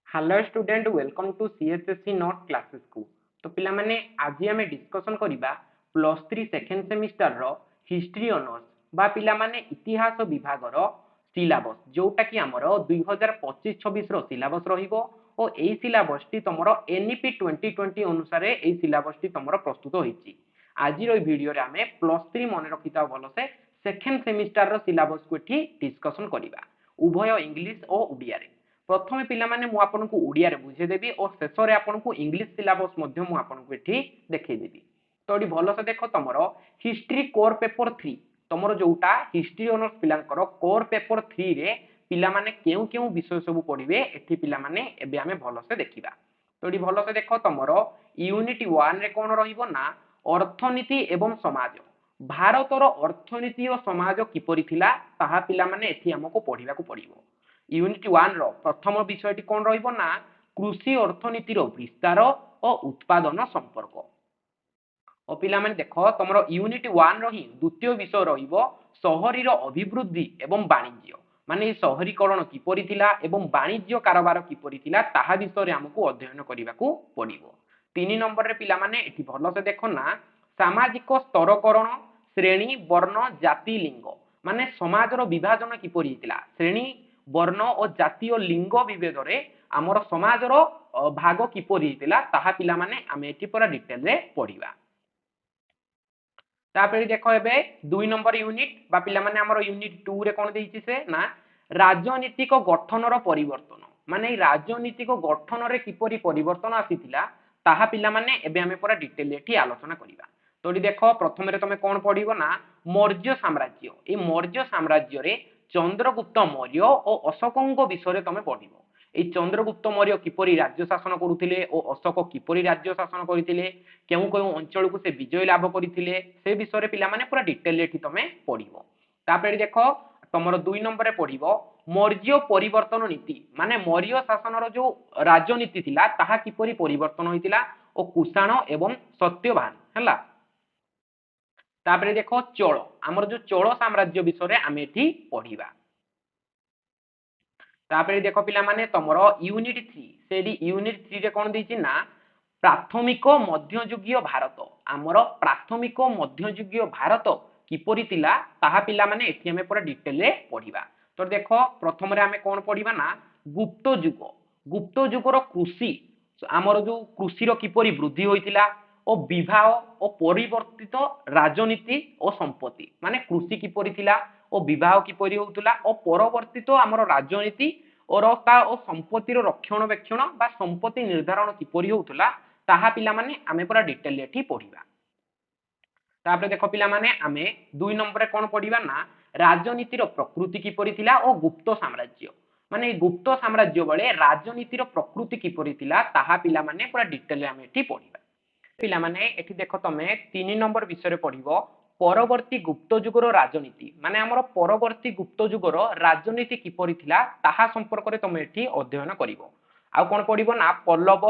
Hello student welcome to CSSC note classes को। तो पिला माने आज आम डिस्कसन करबा प्लस 3 सेकेंड सेमिस्टर रो हिस्ट्री ऑनर्स बा पिला माने इतिहास विभाग रो सिलेबस जोटा कि हमर 2025-26 रो सिलेबस रहिबो ओ एई सिलेबस टी तमरो एनईपी 2020 अनुसार एई सिलेबस टी तमरो प्रस्तुत होईची। आज रो वीडियो रे हमें प्लस 3 मन रखिता भलो से सेकेंड सेमिस्टर रो सिलेबस को एठी डिस्कसन करबा उभय इंग्लिश और ओडिया रे। प्रथम पिला माने मु आपनको ओडिया रे बुझे देबी और शेष रे आपनको इंग्लिश सिलेबस मध्य मु आपनको एठी देखै देबी। तो एठी भलो से देखो तमरो हिस्ट्री कोर पेपर 3 तमरो जोटा हिस्ट्री ऑनर्स पिलांकर कोर पेपर 3 रे पिला माने केउ केउ विषय सब पढिबे एठी पिला माने एबे हमें भलो से देखिबा। तो एठी भलो से देखो तमरो यूनिट 1 रे कोन रहिबो ना अर्थनीति एवं समाज भारतर अर्थनीति और समाज किपरि थिला ताहा पिला माने एठी हमको पढिबा को पडिबो। यूनिट 1 रो प्रथम विषयटी कोन रहिबो ना कृषि अर्थनीति रो विस्तार और उत्पादन संपर्क। और पिला माने देखो तमरो यूनिट 1 रो ही द्वितीय विषय रहिबो शहरी रो अभिवृद्धि एवं वाणिज्य माने शहरीकरण किपरि थिला एवं वाणिज्य कारोबार किपरि थिला ताहा विषय हमको अध्ययन करिबा को पडिबो। 3 नंबर रे पिला माने एठी भलो से देखो ना सामाजिक स्तरकरण श्रेणी वर्ण जाति लिंग माने समाज रो विभाजन किपरि हितिला श्रेणी वर्ण और जातीय लिंग विभेद रे हमर समाज रो भाग किपरि हितिला ताहा पिला माने आमे एठी पूरा डिटेल रे पढिबा। तापर देखो एबे 2 नंबर यूनिट बा पिला माने हमर यूनिट 2 रे कोन देइछि से ना राजनीतिक गठन रो परिवर्तन माने राजनीतिक गठन रे किपरि परिवर्तन आसीथिला ताहा पिला माने एबे हमें पूरा डिटेल एठी आलोचना करिबा। तो एठी देखो प्रथम रे तमे कोन पढिबो ना मौर्य साम्राज्य ए मौर्य साम्राज्य रे चंद्रगुप्त मौर्य और अशोकଙ୍କ विषय तमे पढिबो। ए चंद्रगुप्त मौर्य किपरि राज्य शासन करुथिले और अशोक किपरि राज्य शासन करिथिले केउ केउ अंचल को से विजय लाभ करिथिले से विषय रे पिला माने पूरा डिटेल एठी तमे पढिबो। तापर देखो तमरो 2 नंबर रे पढिबो मौर्य परिवर्तन नीति माने मौर्य शासन रो जो राजनीति थिला ताहा किपरि परिवर्तन होइतिला और कुषाण एवं सत्यवान हला। तापर देखो चोल हमर जो चोल साम्राज्य विषय रे आमे एठी पढिबा। तापर देखो पिला माने तमरो यूनिट 3 सेडी यूनिट 3 रे कोन देछि ना प्राथमिक मध्ययुगीय भारत आमर प्राथमिक मध्ययुगीय भारत किपरि थिला ताहा पिला माने एठी हमें पूरा डिटेल रे पढिबा। तो देखो प्रथम रे हमें कोन पढिबा ना गुप्त युग रो कृषि आमर जो कृषि रो किपरि वृद्धि होइतिला और विवाह और परिवर्तित राजनीति और संपत्ति माने कृषि किपरि थिला और विवाह किपरि होउतला और परिवर्तित आमर राजनीति और संपत्ति रो रक्षणवेक्षण बा संपत्ति निर्धारण किपरि होउतला ताहा पिला माने आमे पूरा डिटेल एठी पढिबा। तापर देखो पिला माने आमे 2 नंबर रे कोन पढिबा ना राजनीति रो प्रकृति किपरि थिला और गुप्त साम्राज्य माने गुप्त साम्राज्य बळे राजनीति रो प्रकृति किपरि थिला ताहा पिला माने पूरा डिटेल आमे एठी पढिबा। पिला माने एठी देखो तमे 3 नंबर विषय रे पढिबो परवर्ती गुप्त युग रो राजनीति माने हमर परवर्ती गुप्त युग रो राजनीति किपरि थिला ताहा संपर्क रे तमे एठी अध्ययन करिवो। आ कोन पढिबो ना पल्लव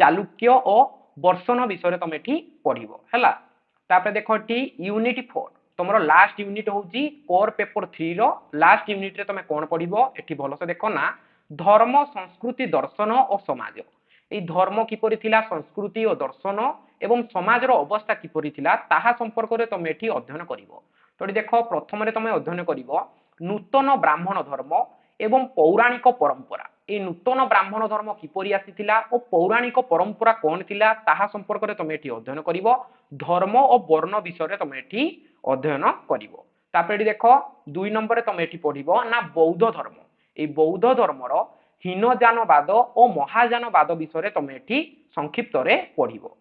चालुक्य और वर्षण विषय रे तमे एठी पढिबो हैला। तापर देखो एठी यूनिट 4 तमरो लास्ट यूनिट होउची कोर पेपर 3 रो लास्ट यूनिट रे तमे कोन पढिबो एठी भलो से देखो ना धर्म संस्कृति दर्शन और समाज ए धर्म किपरि थिला संस्कृति और दर्शन एवं समाज रो अवस्था किपरि थिला ताहा संपर्क रे तमे एठी अध्ययन करिवो। तो देखो प्रथम रे तमे अध्ययन करिवो नूतन ब्राह्मण धर्म एवं पौराणिक परंपरा ए नूतन ब्राह्मण धर्म किपरि आसीथिला और पौराणिक परंपरा कोन थिला ताहा संपर्क रे तमे एठी अध्ययन करिवो। धर्म और वर्ण विषय रे तमे एठी अध्ययन करिवो। तापर एठी देखो 2 नंबर रे तमे एठी पढिबो ना बौद्ध धर्म ए बौद्ध धर्मर हीनजानवाद और महाजानवाद विषय तमे एठी संक्षिप्त रे पढिबो।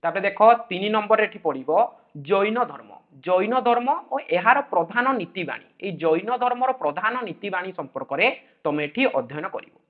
तापर देखो 3 नंबर एठी पढिबो जैन धर्म और एहार प्रधान नीतिबाणी ए जैन धर्मर प्रधान नीतिबाणी संपर्क रे तमे एठी अध्ययन करिवो।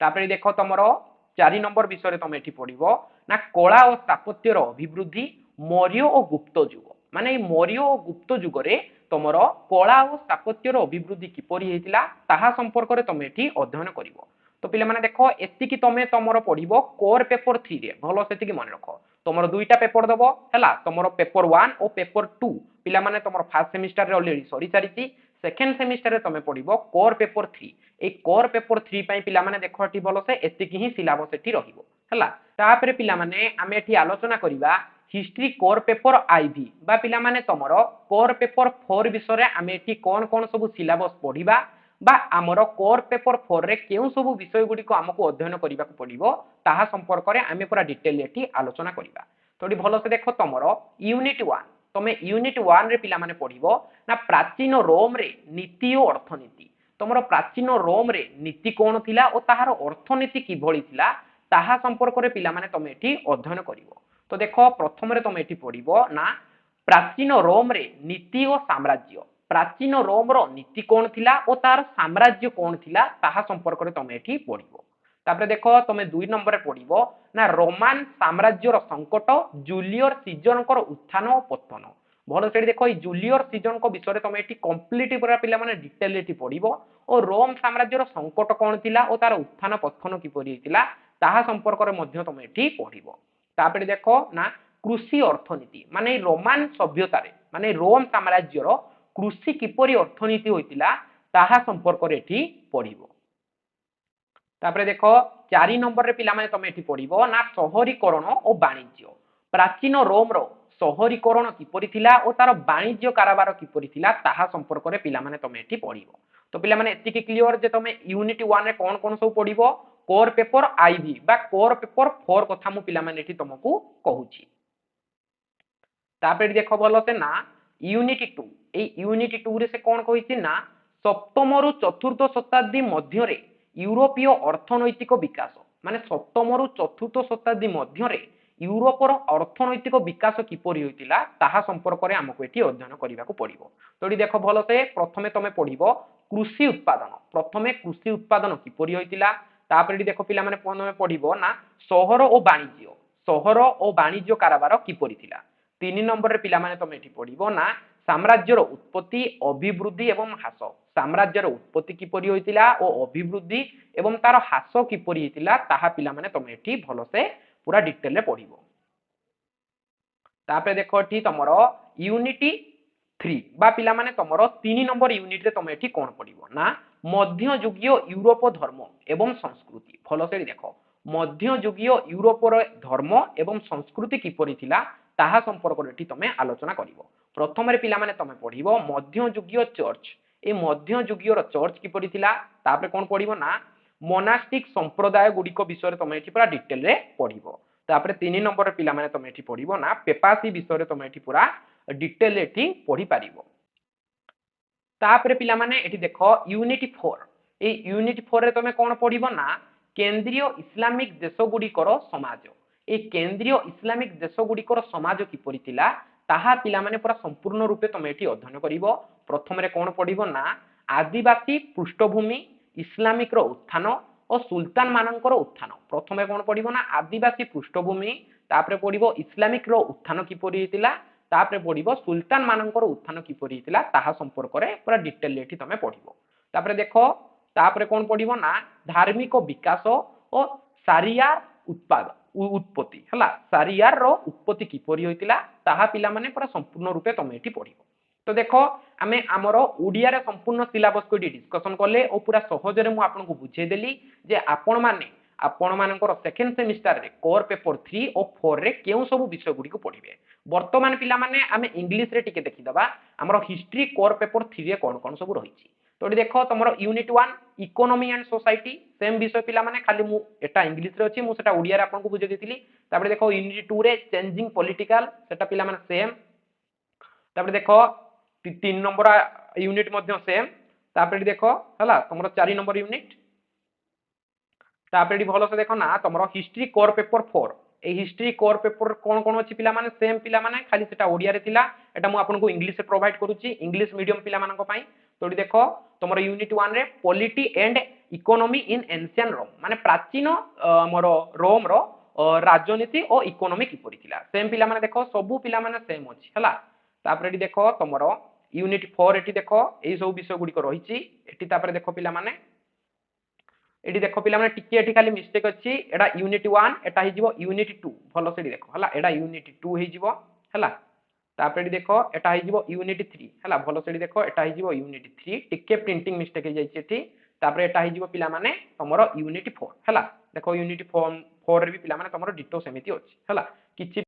तापर देखो तमरो 4 नंबर विषय रे तमे एठी पढिबो ना कला और स्थापत्य रो अभिवृद्धि मौर्य और गुप्त युग माने मौर्य और गुप्त युग रे तमरो कला और स्थापत्य रो अभिवृद्धि किपरि हेतिला ताहा संपर्क रे तमे एठी अध्ययन करिवो। तो पिला माने देखो एतिकी तमे तमरो पढिबो कोर पेपर 3 रे भलो सेतिकी मन रखो तमरो दुईटा पेपर दबो हैला तमरो पेपर 1 और पेपर 2 पिला माने तमरो फर्स्ट सेमिस्टर रे ऑलरेडी सरी सारिची सेकेंड सेमिस्टर रे तमे पढिबो कोर पेपर 3 ए कोर पेपर 3 पई पिला माने देखो एठी बोलो से एतिकी ही सिलेबस एठी रहिबो हला तापरे पिला माने आमे एठी आलोचना करिबा हिस्ट्री कोर पेपर आईवी बा पिला माने तमरो कोर पेपर 4 विषय रे आमे एठी कोन कोन सब सिलेबस पढिबा बा आमर कोर पेपर 4 रे केउ सब विषय गुडी को हमकु अध्ययन करिबा को पडिबो ताहा संपर्क रे आमे पूरा डिटेल एठी आलोचना करिबा तोडी भलो से देखो तमरो यूनिट 1 तमे यूनिट 1 रे पिला माने पढिबो ना प्राचीन रोम रे नीति और अर्थनीति तमरो प्राचीन रोम रे नीति कोन थिला ओ ताहार अर्थनीति कि भଳି थिला ताहा संपर्क रे पिला माने तमे एठी अध्ययन करिवो तो देखो प्रथम रे तमे एठी पढिबो ना प्राचीन रोम रे नीति और साम्राज्य प्राचीन रोम रो नीति कोन थिला ओ तार साम्राज्य कोन थिला ताहा संपर्क रे तमे एठी पढिबो तापरे देखो तमे 2 नंबर रे पढिबो ना रोमान साम्राज्य रो संकट जूलियर सीजन को उत्थान और पतन भलो से देखो जूलियर सीजन को विषय तुम ये कम्प्लीट पूरा पिला माने डिटेल एठी पढिबो और रोम साम्राज्यर संकट कोन थिला और तार उत्थान पतन किपरि हितिला ताहा संपर्क रे मध्य तुम एठी पढिबो तापरे देखो ना कृषि अर्थनीति माने रोमान सभ्यता रे माने रोम साम्राज्यर कृषि किपरि अर्थनीति होइतिला ताहा संपर्क रे एठी पढिबो तापरे देखो 4 नंबर रे पिला माने तुम एठी पढिबो ना शहरीकरण और वाणिज्य प्राचीन रोम रो शहरीकरण किपरि थिला ओ तार वाणिज्य कारोबार किपरि थिला ताहा संपर्क रे पिला माने तमे एठी पढिबो तो पिला माने एतिकी क्लियर जे तमे यूनिट 1 रे कोन कोन सब पढिबो कोर पेपर आईवी बा कोर पेपर 4 कथा मु पिला माने एठी तुमको कहूची तापरे देखो भलो से ना यूनिट 2 ए यूनिट 2 रे से कोन कहिछि ना सप्तम रु चतुर्थ शताब्दी मध्य रे यूरोपीय अर्थनैतिक विकास माने सप्तम रु चतुर्थ शताब्दी मध्य रे यूरोपर अर्थनैतिक विकास किपरि होइतिला ताहा संपर्क रे हमकु एठी अध्ययन करिबा को पडिबो तोडी देखो भलो से प्रथमे तमे पढिबो कृषि उत्पादन प्रथमे कृषि उत्पादन किपरि होइतिला तापरे देखो पिला माने प्रथमे पढिबो ना शहर और वाणिज्य कारोबार किपरि थिला 3 नंबर रे पिला माने तमे एठी पढिबो ना साम्राज्यर उत्पत्ति अभिवृद्धि एवं ह्रास साम्राज्यर उत्पत्ति किपरि होइतिला ओ अभिवृद्धि एवं तार ह्रास किपरि हितिला ताहा पिला माने तमे एठी भलो से पूरा डिटेल रे पढिबो तापरे देखो एठी तमरो यूनिट 3 बा पिला माने तमरो 3 नंबर यूनिट रे तमे एठी कोन पढिबो ना मध्ययुगीय यूरोप धर्म एवं संस्कृति भलो से देखो मध्ययुगीय यूरोप रो धर्म एवं संस्कृति किपरि थिला ताहा संपर्क रे एठी तमे आलोचना करिवो प्रथम रे पिला माने तमे पढिबो मध्ययुगीय चर्च ए मध्ययुगीय रो चर्च किपरि थिला तापरे कोन पढिबो ना मोनास्टिक संप्रदाय गुडी को विषय रे तमे एठी पूरा डिटेल रे पढिबो तापरे 3 नंबर रे पिला माने तमे एठी पढिबो ना पेपासी विषय रे तमे एठी पूरा डिटेल एठी पढि पारिबो तापरे पिला माने एठी देखो यूनिट 4 ए यूनिट 4 रे तमे कोन पढिबो ना केंद्रीय इस्लामिक देश गुडी को समाज ए केंद्रीय इस्लामिक देश गुडी को समाज किपरि थिला ताहा पिला माने पूरा संपूर्ण रूपे तमे एठी अध्ययन करिवो प्रथम रे कोन पढिबो ना आदिवासी पृष्ठभूमि इस्लामिक रो उत्थान और सुल्तान मानकर उत्थान प्रथमे कोन पढिबो ना आदिवासी पृष्ठभूमि तापरे पढिबो इस्लामिक रो उत्थान किपरि हितिला तापरे पढिबो सुल्तान मानकर उत्थान किपरि हितिला ताहा संपर्क रे पूरा डिटेल एठी तमे पढिबो तापरे देखो तापरे कोन पढिबो ना धार्मिक विकास और सारियार उत्पत्ति हला सारियार रो उत्पत्ति किपरि होइतिला ताहा पिला माने पूरा संपूर्ण रूपे तमे एठी पढिबो तो देखो आमे हमरो ओडिया रे संपूर्ण सिलेबस को डिस्कशन करले और पूरा सहज रे मु आपनको बुझे देली जे आपण मानकर सेकंड सेमिस्टर रे कोर पेपर 3 और 4 रे केउ सब विषय गुडी को पढिबे वर्तमान पिला माने आमे इंग्लिश रे टिके देखि दबा हमरो हिस्ट्री कोर पेपर 3 रे कोन कोन सब रहिछि तो देखो तमरो unit 1 economy and society same विषय पिला माने खाली मु एटा इंग्लिश रे अछि मु सेटा ओडिया रे आपनको बुझे देतिली तापर देखो यूनिट 2 रे चेंजिंग पॉलिटिकल सेटा पिला माने सेम तापर देखो 3 नंबर यूनिट मध्य सेम तापर देखो हला तमरो 4 नंबर यूनिट तापर भलो से देखो ना तमरो हिस्ट्री कोर पेपर 4 ए हिस्ट्री कोर पेपर कोन कोन अछि पिला माने सेम पिला माने खाली सेटा ओडिया रे थिला एटा मु आपनको इंग्लिश रे प्रोवाइड करूची इंग्लिश मीडियम पिला मानक पई तो देखो तमरो यूनिट 1 रे polity and economy in ancient Rome माने प्राचीन हमरो रोम रो राजनीति और इकोनॉमी किपरि थिला सेम पिला माने देखो सबु पिला माने सेम अछि हला तापर देखो तमरो यूनिट 4 एटी देखो एई सब विषय गुडी को रहिछि एटी तापर देखो पिला माने एटी देखो पिला माने टिके एटी खाली मिस्टेक अछि एडा यूनिट 1 एटा हि जिवो यूनिट 2 भलो सेडी देखो हला एडा यूनिट 2 हि जिवो हला तापर एटी देखो एटा हो जिवो यूनिट 3 हला भलो से देखो एटा हो जिवो यूनिट 3 टिके प्रिंटिंग मिस्टेक हो जाई एटी तापर एटा हो जिवो पिला माने तमरो यूनिट 4 हला देखो यूनिट 4 रे भी पिला माने तमरो डिटो सेमिति अछि हला किछि